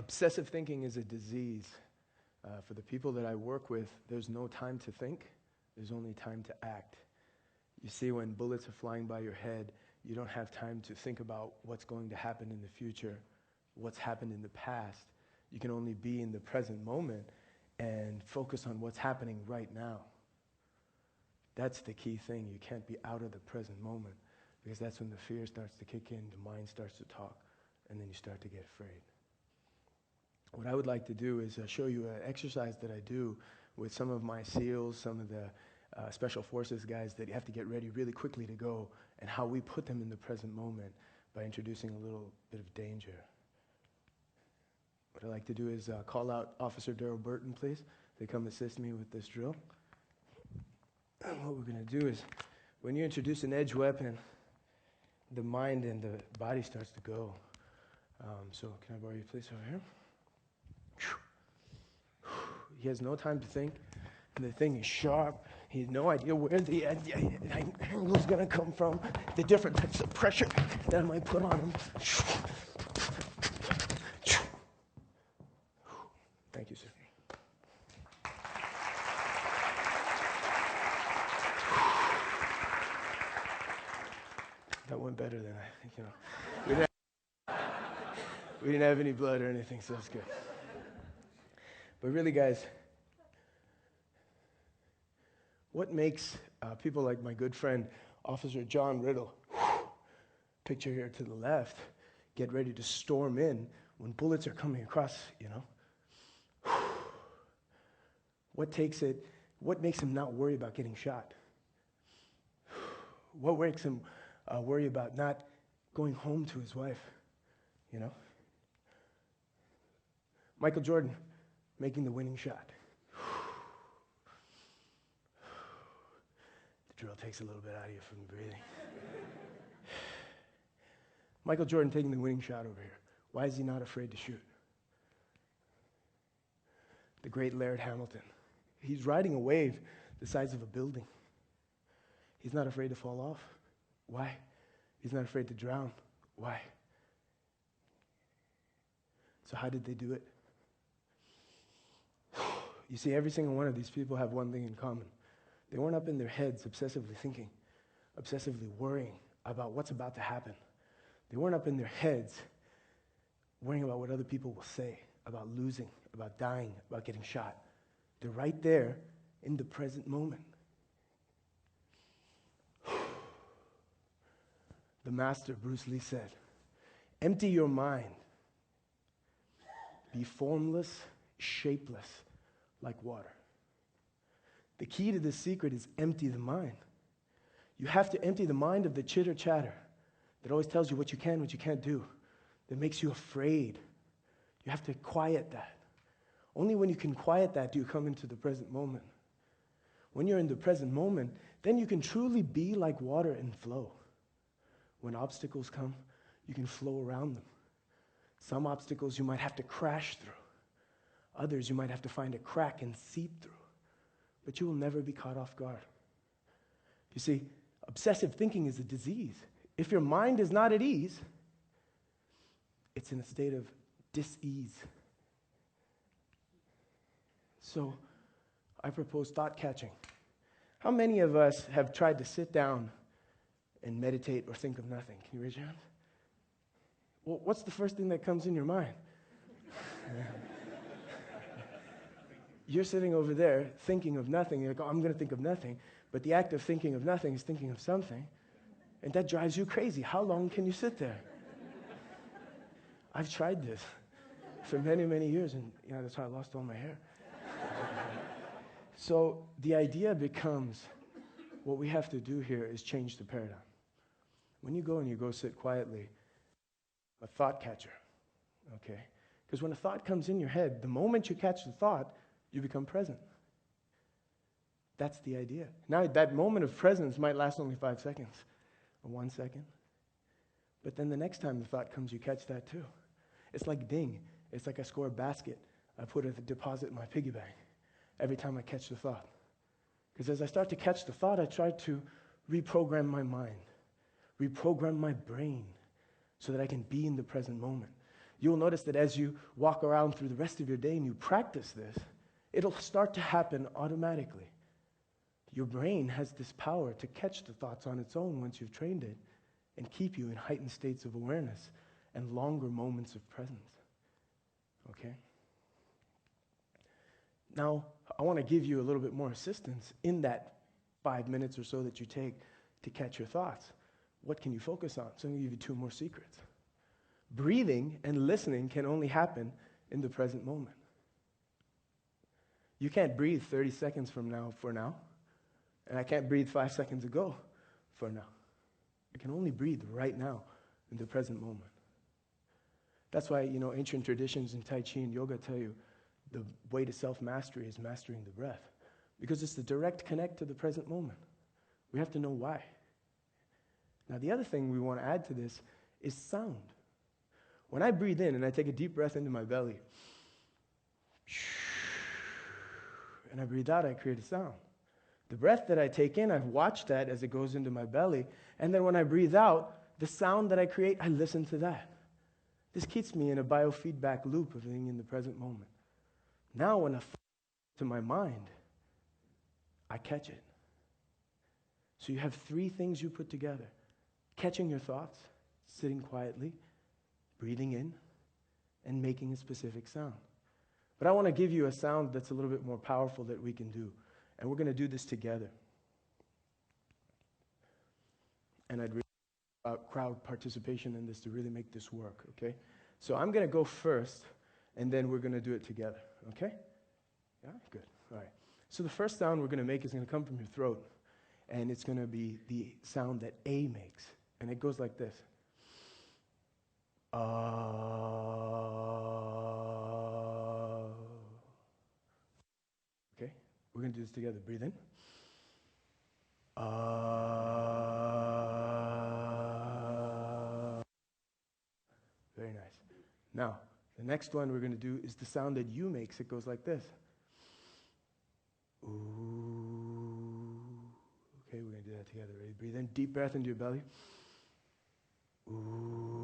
Obsessive thinking is a disease. For the people that I work with, there's no time to think. There's only time to act. You see, when bullets are flying by your head, you don't have time to think about what's going to happen in the future, what's happened in the past. You can only be in the present moment and focus on what's happening right now. That's the key thing. You can't be out of the present moment, because that's when the fear starts to kick in, the mind starts to talk, and then you start to get afraid. What I would like to do is show you an exercise that I do with some of my SEALs, some of the Special Forces guys that you have to get ready really quickly to go, and how we put them in the present moment by introducing a little bit of danger. What I'd like to do is call out Officer Daryl Burton, please, to come assist me with this drill. And what we're going to do is, when you introduce an edge weapon, the mind and the body starts to go. So can I borrow your place over here? He has no time to think, and the thing is sharp. He has no idea where the angle is going to come from, the different types of pressure that I might put on him. Thank you, sir. That went better than I think, we didn't have any blood or anything, so it's good. But really, guys, what makes people like my good friend, Officer John Riddle, picture here to the left, get ready to storm in when bullets are coming across, What makes him not worry about getting shot? What makes him worry about not going home to his wife, Michael Jordan making the winning shot. The drill takes a little bit out of you from breathing. Michael Jordan taking the winning shot over here. Why is he not afraid to shoot? The great Laird Hamilton. He's riding a wave the size of a building. He's not afraid to fall off. Why? He's not afraid to drown. Why? So how did they do it? You see, every single one of these people have one thing in common. They weren't up in their heads obsessively thinking, obsessively worrying about what's about to happen. They weren't up in their heads worrying about what other people will say, about losing, about dying, about getting shot. They're right there in the present moment. The master, Bruce Lee, said, "Empty your mind. Be formless, shapeless, like water." The key to this secret is empty the mind. You have to empty the mind of the chitter-chatter that always tells you what you can, what you can't do, that makes you afraid. You have to quiet that. Only when you can quiet that do you come into the present moment. When you're in the present moment, then you can truly be like water and flow. When obstacles come, you can flow around them. Some obstacles you might have to crash through. Others you might have to find a crack and seep through. But you will never be caught off guard. You see, obsessive thinking is a disease. If your mind is not at ease, it's in a state of dis-ease. So, I propose thought catching. How many of us have tried to sit down and meditate or think of nothing? Can you raise your hand? Well, what's the first thing that comes in your mind? You're sitting over there thinking of nothing. You're like, oh, I'm going to think of nothing. But the act of thinking of nothing is thinking of something. And that drives you crazy. How long can you sit there? I've tried this for many, many years. And that's how I lost all my hair. So the idea becomes, what we have to do here is change the paradigm. When you go sit quietly, a thought catcher, okay? Because when a thought comes in your head, the moment you catch the thought, you become present. That's the idea. Now, that moment of presence might last only 5 seconds or 1 second. But then the next time the thought comes, you catch that too. It's like ding. It's like I score a basket. I put a deposit in my piggy bank every time I catch the thought. Because as I start to catch the thought, I try to reprogram my mind, reprogram my brain so that I can be in the present moment. You'll notice that as you walk around through the rest of your day and you practice this, it'll start to happen automatically. Your brain has this power to catch the thoughts on its own once you've trained it and keep you in heightened states of awareness and longer moments of presence. Okay? Now, I want to give you a little bit more assistance in that 5 minutes or so that you take to catch your thoughts. What can you focus on? So I'm going to give you 2 more secrets. Breathing and listening can only happen in the present moment. You can't breathe 30 seconds from now for now, and I can't breathe 5 seconds ago for now. I can only breathe right now in the present moment. That's why, ancient traditions in Tai Chi and yoga tell you the way to self-mastery is mastering the breath, because it's the direct connect to the present moment. We have to know why. Now, the other thing we want to add to this is sound. When I breathe in and I take a deep breath into my belly, and I breathe out, I create a sound. The breath that I take in, I've watched that as it goes into my belly, and then when I breathe out, the sound that I create, I listen to that. This keeps me in a biofeedback loop of being in the present moment. Now when I to my mind, I catch it. So you have 3 things you put together. Catching your thoughts, sitting quietly, breathing in, and making a specific sound. But I want to give you a sound that's a little bit more powerful that we can do. And we're going to do this together. And I'd really about crowd participation in this to really make this work, okay? So I'm going to go first, and then we're going to do it together, okay? Yeah, good, all right. So the first sound we're going to make is going to come from your throat, and it's going to be the sound that A makes, and it goes like this. Okay, we're going to do this together. Breathe in. Very nice. Now, the next one we're going to do is the sound that you makes. It goes like this. Ooh. Okay, we're going to do that together. Ready? Breathe in. Deep breath into your belly. Ooh.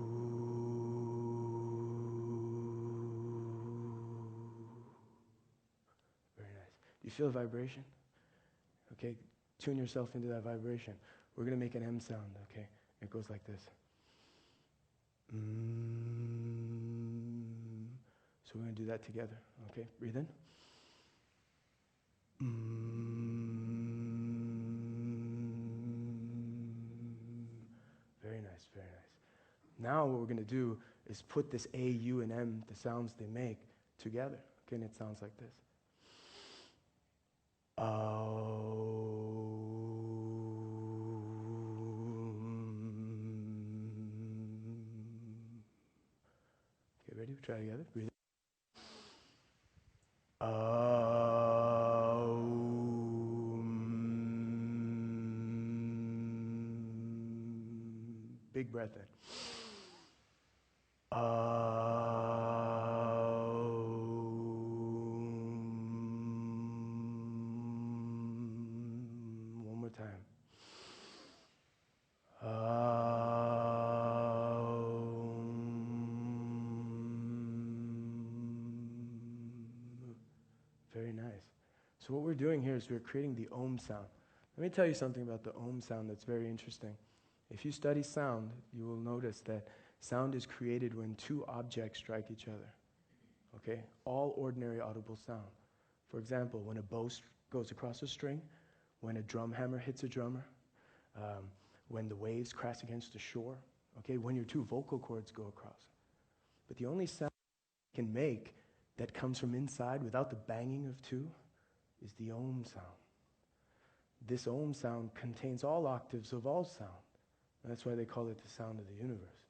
Very nice. Do you feel a vibration? Okay, tune yourself into that vibration. We're going to make an M sound, okay? It goes like this. So we're going to do that together, okay? Breathe in. Very nice, very nice. Now what we're going to do is put this A, U, and M, the sounds they make, together, okay? And it sounds like this. Okay, ready? We'll try it together. Breathe in. Big breath in. One more time. Very nice. So what we're doing here is we're creating the Om sound. Let me tell you something about the Om sound that's very interesting. If you study sound, you will notice that sound is created when 2 objects strike each other. Okay? All ordinary audible sound. For example, when a bow goes across a string, when a drum hammer hits a drummer, when the waves crash against the shore, okay? When your 2 vocal cords go across. But the only sound you can make that comes from inside without the banging of 2 is the Om sound. This Om sound contains all octaves of all sound. And that's why they call it the sound of the universe.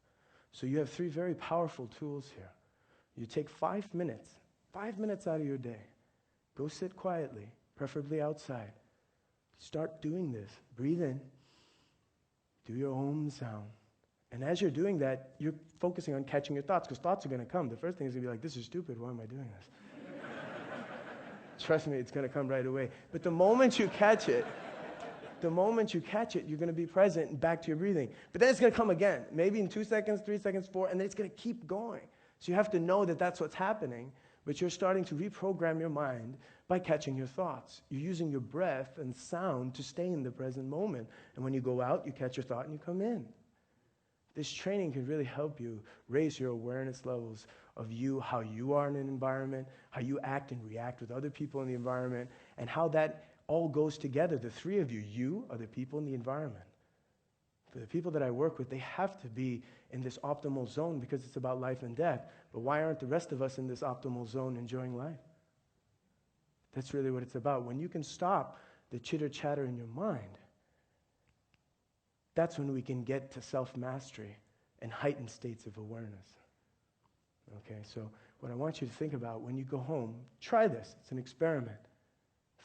So you have 3 very powerful tools here. You take 5 minutes out of your day. Go sit quietly, preferably outside. Start doing this. Breathe in. Do your Om sound. And as you're doing that, you're focusing on catching your thoughts, because thoughts are going to come. The first thing is going to be like, this is stupid. Why am I doing this? Trust me, it's going to come right away. But the moment you catch it, you're going to be present and back to your breathing. But then it's going to come again, maybe in 2 seconds, 3 seconds, 4, and then it's going to keep going. So you have to know that that's what's happening, but you're starting to reprogram your mind by catching your thoughts. You're using your breath and sound to stay in the present moment. And when you go out, you catch your thought and you come in. This training can really help you raise your awareness levels of you, how you are in an environment, how you act and react with other people in the environment, and how that all goes together. The three of you, other people, in the environment. For the people that I work with, they have to be in this optimal zone because it's about life and death. But why aren't the rest of us in this optimal zone enjoying life? That's really what it's about. When you can stop the chitter-chatter in your mind, that's when we can get to self-mastery and heightened states of awareness. Okay, so what I want you to think about when you go home, try this. It's an experiment.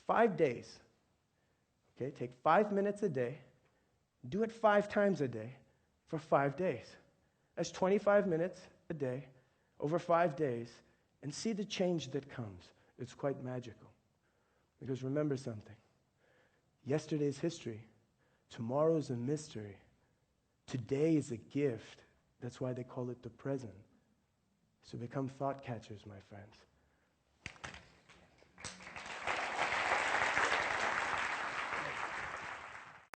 5 days. Okay, take 5 minutes a day. Do it 5 times a day for 5 days. That's 25 minutes a day over 5 days, and see the change that comes. It's quite magical. Because remember something. Yesterday's history. Tomorrow's a mystery. Today is a gift. That's why they call it the present. So become thought catchers, my friends.